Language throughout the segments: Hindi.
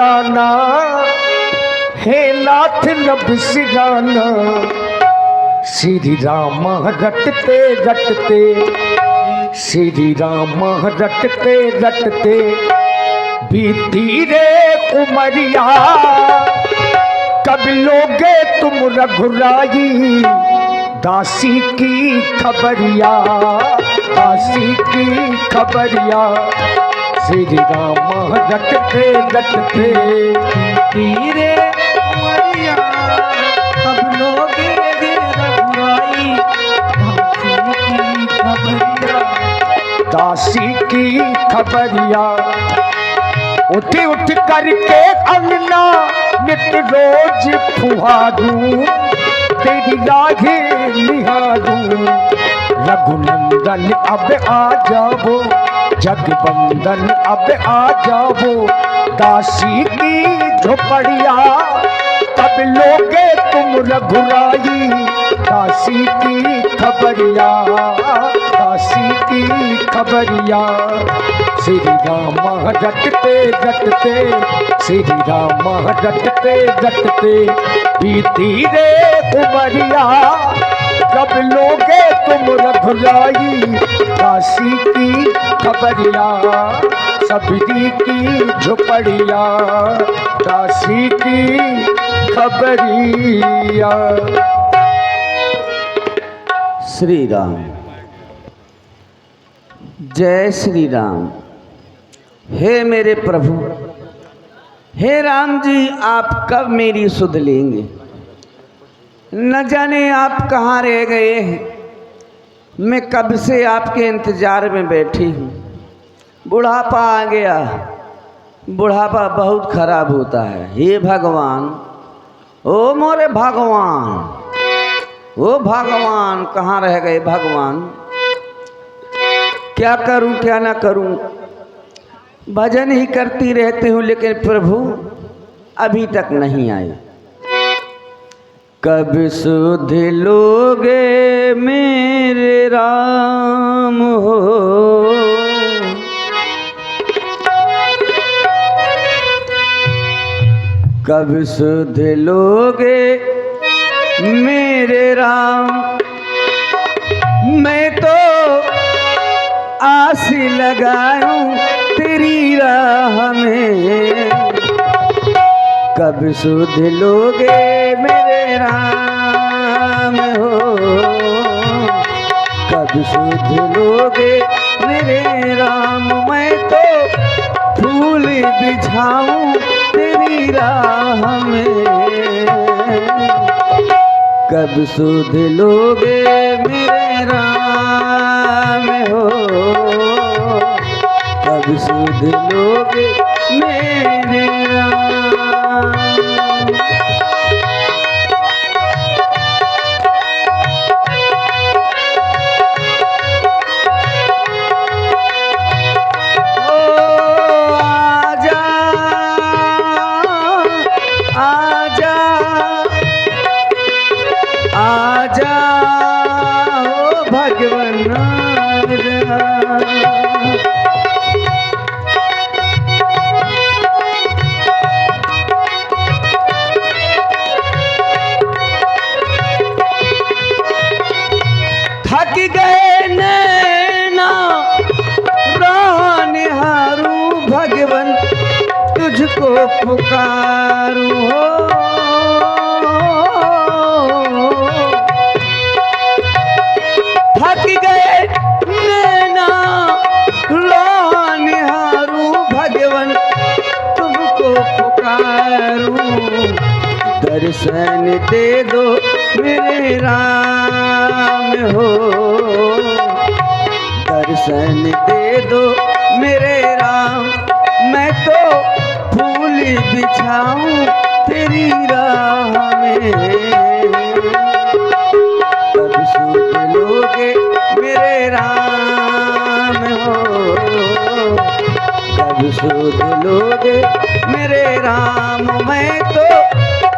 जाना, हे नाथ न बिसराना। श्री राम रटते रटते, श्री राम रटते रटते बीती रे उमरिया। कब लोगे तुम रघुराई दासी की खबरिया, दासी की खबरिया। श्री राम रटते रटते धीरे उमरिया, कब लोगे रघुराई दासी की खबरिया, दासी की खबरिया। उठ उठ करके अंगना नित रोज फुहारूं, तेरी राहें निहारूं। रघुनंदन अब आ जाओ, जगबंदन अब आ जाओ। दासी की झोपड़िया, तब लोगे तुम रघुराई दासी की खबरिया, दासी की खबरिया। श्री राम रटते रटते, श्री राम रटते रटते बीती रे उमरिया। कब लोगे तुम रघुराई दासी की खबरिया। सबरी की झोपड़िया, दासी की खबरिया। श्री राम। जय श्री राम। हे मेरे प्रभु, हे राम जी, आप कब मेरी सुध लेंगे? न जाने आप कहाँ रह गए हैं। मैं कब से आपके इंतजार में बैठी हूँ। बुढ़ापा आ गया, बुढ़ापा बहुत खराब होता है। हे भगवान, ओ मोरे भगवान, ओ भगवान, कहाँ रह गए भगवान? क्या करूं क्या ना करूं, भजन ही करती रहती हूँ, लेकिन प्रभु अभी तक नहीं आए। कब सुध लोगे मेरे राम हो, कब सुध लोगे मेरे राम। मैं तो आस लगाऊं तेरी राह में, कब सुध लोगे मेरे राम हो, कब सुध लोगे मेरे राम। मैं तो फूल बिछाऊं तेरी राह में, कब सुध लोगे मेरे राम हो, कब सुध लोगे मेरे राम। आजा ओ भगवान आजा। थक गए नैना राह निहारूं भगवन, तुझको पुकारूं हो। थक गए नैना राह निहारूं भगवन, तुमको पुकारूं। दर्शन दे दो मेरे राम हो, दर्शन दे दो मेरे राम। मैं तो फूल बिछाऊं तेरी राह में, कब सुध लोगे मेरे राम हो, कब सुध लोगे मेरे राम। मैं तो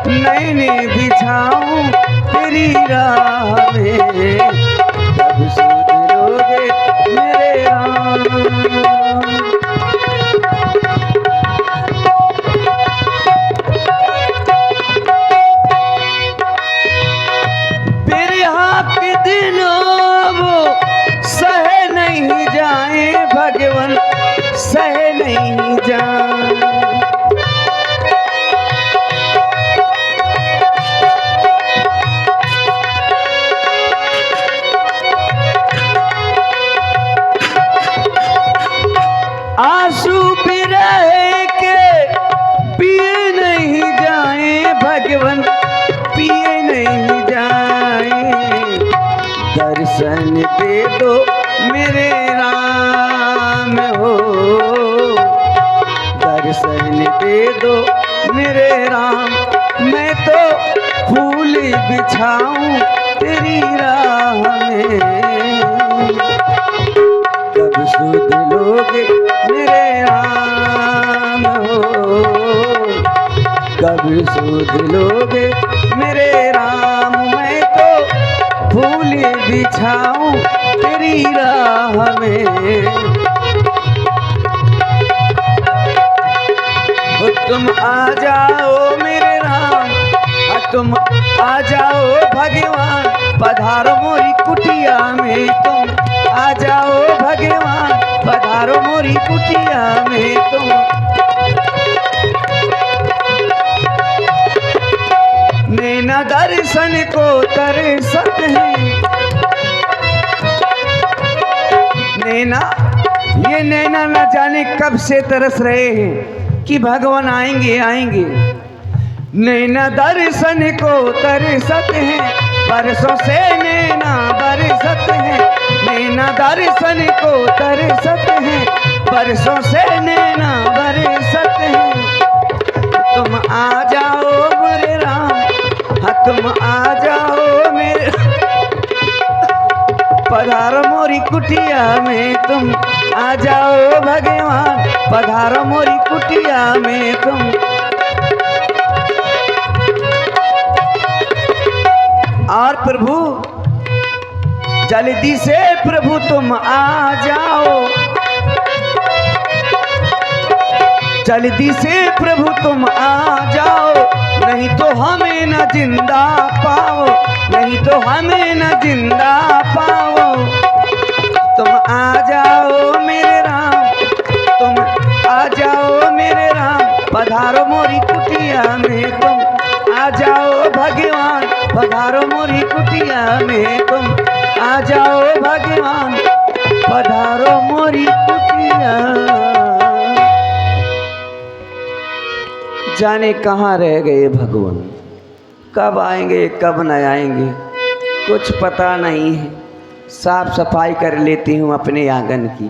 नैने बिछाऊं तेरी राह में, कब सुध लोगे मेरे राम। दे दो मेरे राम हो, दर्शन दे दो मेरे राम। मैं तो फूल बिछाऊं तेरी राह में, कब सुध लोगे मेरे राम हो, कब सुध लोगे मेरे राम। मैं तो फूल बिछाऊं तेरी राह में। तुम आ जाओ मेरे राम, तुम आ जाओ भगवान, पधारो मोरी कुटिया में। तुम आ जाओ भगवान, पधारो मोरी कुटिया में। तुम नैना दर्शन को तरसत है, नैना ये नैना न जाने कब से तरस रहे हैं कि भगवान आएंगे आएंगे। नैना दर्शन को तरसत हैं, बरसों से नैना बरसत हैं। नैना दर्शन को तरसत हैं, बरसों से नैना बरसत हैं। तुम आ जाओ मेरे राम, हाँ तुम आ जाओ मेरे, पधारो मोरी कुटिया में। तुम आ जाओ भगवान, पधारो मोरी कुटिया में। तुम और प्रभु जल्दी से प्रभु तुम आ जाओ, जल्दी से प्रभु तुम आ जाओ, नहीं तो हमें न जिंदा पाओ, नहीं तो हमें न जिंदा पाओ। तुम आ जाओ मेरे राम, तुम आ जाओ मेरे राम, पधारो मोरी कुटिया में। तुम आ जाओ भगवान, पधारो मोरी कुटिया में। तुम आ जाओ भगवान, पधारो मोरी कुटिया। जाने कहाँ रह गए भगवान, कब आएंगे कब न आएंगे कुछ पता नहीं है। साफ सफाई कर लेती हूँ अपने आंगन की,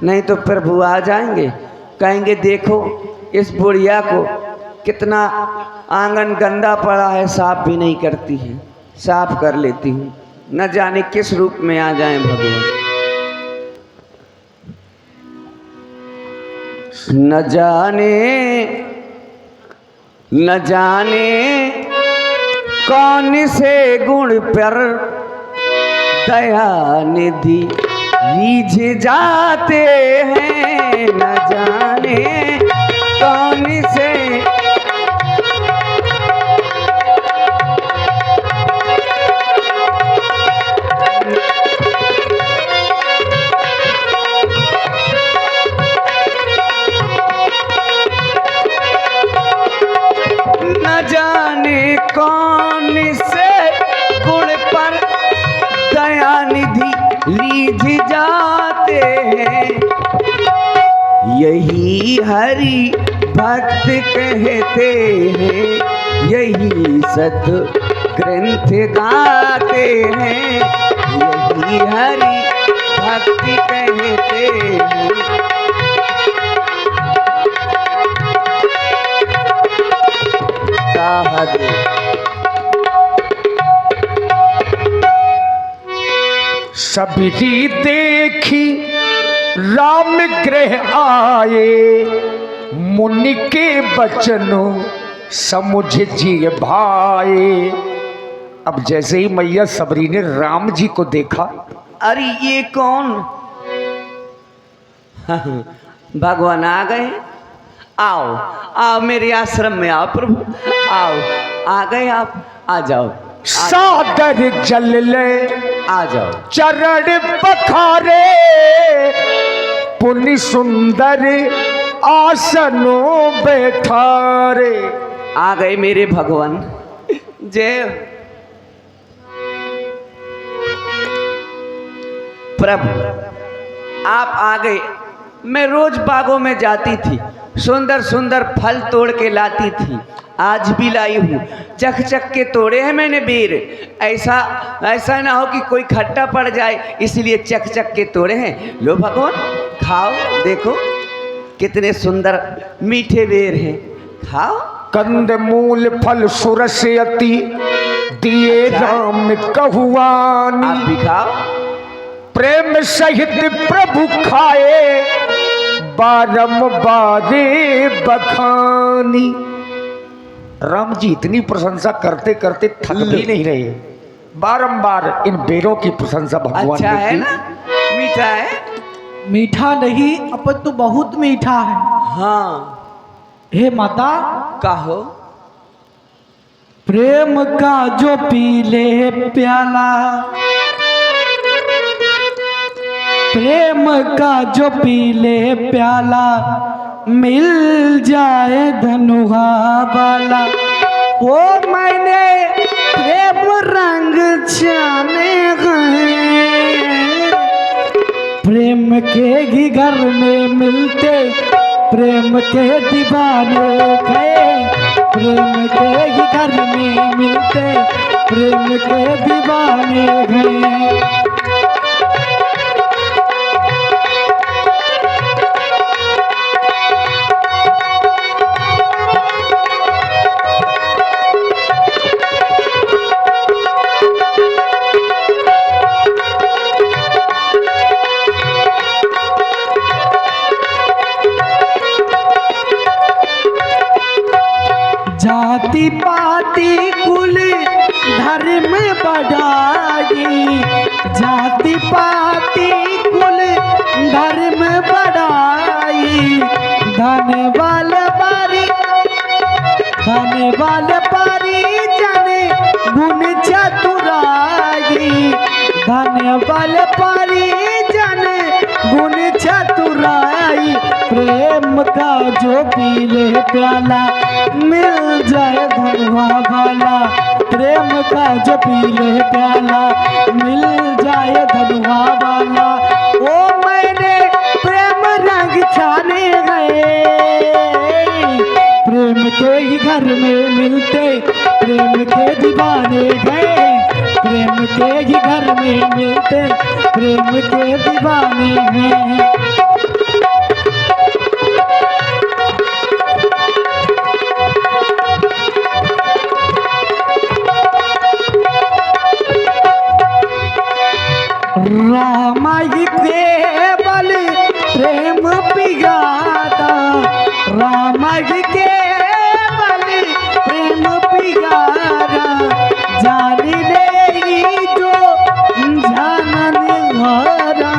नहीं तो प्रभु आ जाएंगे, कहेंगे देखो इस बुढ़िया को कितना आंगन गंदा पड़ा है, साफ भी नहीं करती है। साफ कर लेती हूँ, न जाने किस रूप में आ जाएं भगवान। न जाने कौन से गुण पर दया निधि रीझ जाते हैं, न जाने कौन से कौन से गुण पर दया निधि रीझ जाते हैं, यही हरि भक्त कहते हैं, यही सत ग्रंथ गाते हैं, यही हरि भक्त कहते हैं। सबरी देखी राम ग्रह आए, मुनि के बचनों समुझ जिए भाए। अब जैसे ही मैया सबरी ने राम जी को देखा, अरे ये कौन, भगवान आ गए, आओ आओ मेरे आश्रम में आओ प्रभु, आओ आ गए आप, आ जाओ सादर जल ले, आ जाओ चरण पखारे, पुनि सुंदर आसनों बैठारे। आ गए मेरे भगवान, जय प्रभु आप आ गए। मैं रोज बागों में जाती थी, सुंदर सुंदर फल तोड़ के लाती थी, आज भी लाई हूँ। चख चख के तोड़े हैं मैंने बेर, ऐसा ना हो कि कोई खट्टा पड़ जाए, इसलिए चख चख के तोड़े हैं। लो भगवान खाओ, देखो कितने सुंदर मीठे बेर हैं, खाओ। कंद मूल फल सुरस अति दिए राम कहुआनी। आप भी खाओ। प्रेम सहित प्रभु खाए बारंबारे बखानी। राम जी इतनी प्रशंसा करते करते थक भी नहीं रहे, बारंबार इन बेरों की प्रशंसा भगवान अच्छा ने है की। ना, मीठा है। मीठा नहीं अपन तो बहुत मीठा है। हाँ हे माता, कहो। प्रेम का जो पी ले प्याला, प्रेम का जो पी ले प्याला, मिल जाए धनुहा वाला। वो मैंने प्रेम रंग जाने गए, प्रेम के ही घर में मिलते प्रेम के दीवाने गए, प्रेम के ही घर में मिलते प्रेम के दीवाने गए। जाति पाति कुल धर्म बढ़ाई, जाति पाति कुल धर्म बढ़ाई। धन वाल पारी जाने गुण चतुराई, धन वाल पारी जाने गुण चतुराई। प्रेम का जो पी ले प्याला, मिल जाए धनवा वाला। प्रेम का जो पी ले प्याला, मिल जाए धनवा वाला। ओ मैंने प्रेम रंग छाने गए, प्रेम के ही घर में मिलते प्रेम के दीवाने गए, प्रेम के ही घर में मिलते प्रेम के दीवाने गए। रामाई केवल प्रेम पियादा, रामाई केवल प्रेम पियादा। जान ले जो जानन हारा,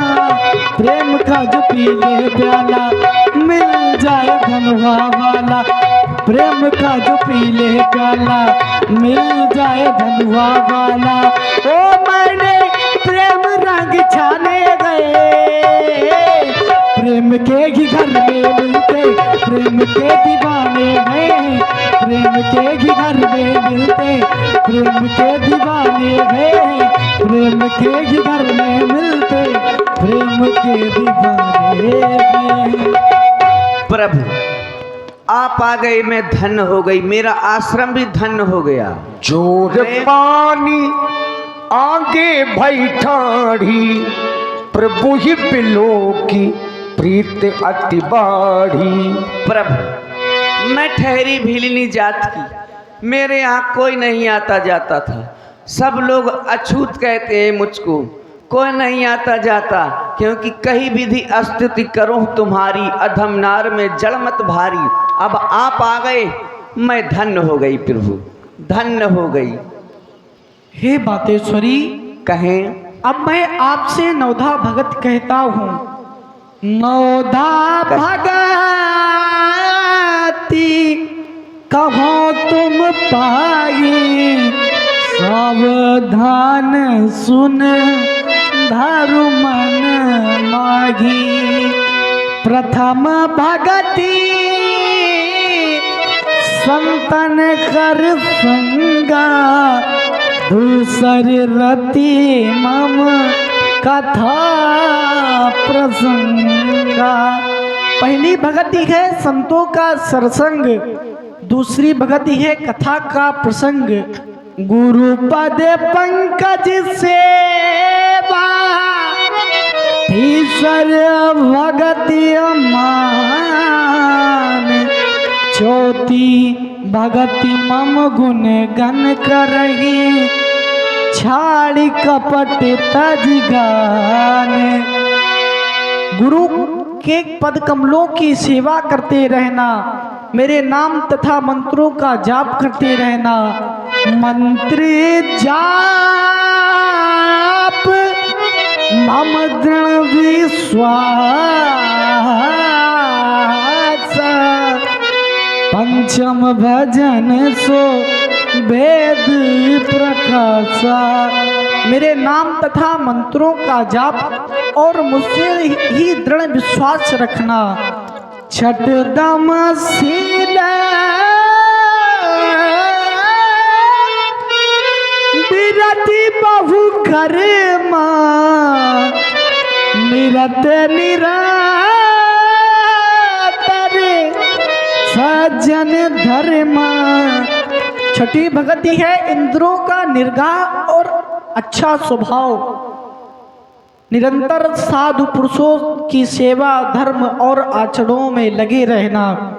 प्रेम का जो पी ले प्याला, मिल जाए धनवा वाला। प्रेम का जो पी ले प्याला, मिल जाए धनवा वाला। ओ मैंने प्रेम रंग छाने गए, प्रेम के ही घर में मिलते प्रेम के दीवाने गए, प्रेम के ही घर में मिलते प्रेम के दीवाने गए, प्रेम के ही घर में मिलते प्रेम के दीवाने गए। प्रभु आप आ गए, मैं धन्य हो गई, मेरा आश्रम भी धन्य हो गया। जोर पानी आगे भई ठाढ़ी, प्रभु ही बिलो की प्रीत अति बाढ़ी। प्रभु मैं ठहरी भीलनी जात की, मेरे यहाँ कोई नहीं आता जाता था। सब लोग अछूत कहते हैं मुझको, कोई नहीं आता जाता, क्योंकि कहीं विधि स्तुति करूँ तुम्हारी, अधम नार में जड़ मत भारी। अब आप आ गए, मैं धन्य हो गई प्रभु, धन्य हो गई। हे बातेश्वरी, कहें। अब मैं आपसे नवधा भगत कहता हूँ। नवधा भगती कहो तुम पाई, सावधान सुन धरु मन माही। प्रथम भगती संतन कर संगा, दूसरी रति मम कथा प्रसंगा। पहली भक्ति है संतों का सरसंग, दूसरी भगति है कथा का प्रसंग। गुरु पद पंकज सेवा ईश्वर भगति मान, चौथी भगति मम गुण गन करही, छाड़ी कपट तज गान। गुरु के पद कमलों की सेवा करते रहना, मेरे नाम तथा मंत्रों का जाप करते रहना। मंत्र जाप मम दृढ़ विश्वास, पंचम भजन सो वेद प्रकाश। मेरे नाम तथा मंत्रों का जाप और मुझसे ही दृढ़ विश्वास रखना। छठ दम शील विरति बहु कर्मा, निरत निरंतर सज्जन धर्म। छठी भगति है इंद्रों का निर्गाह और अच्छा स्वभाव, निरंतर साधु पुरुषों की सेवा, धर्म और आचरणों में लगे रहना।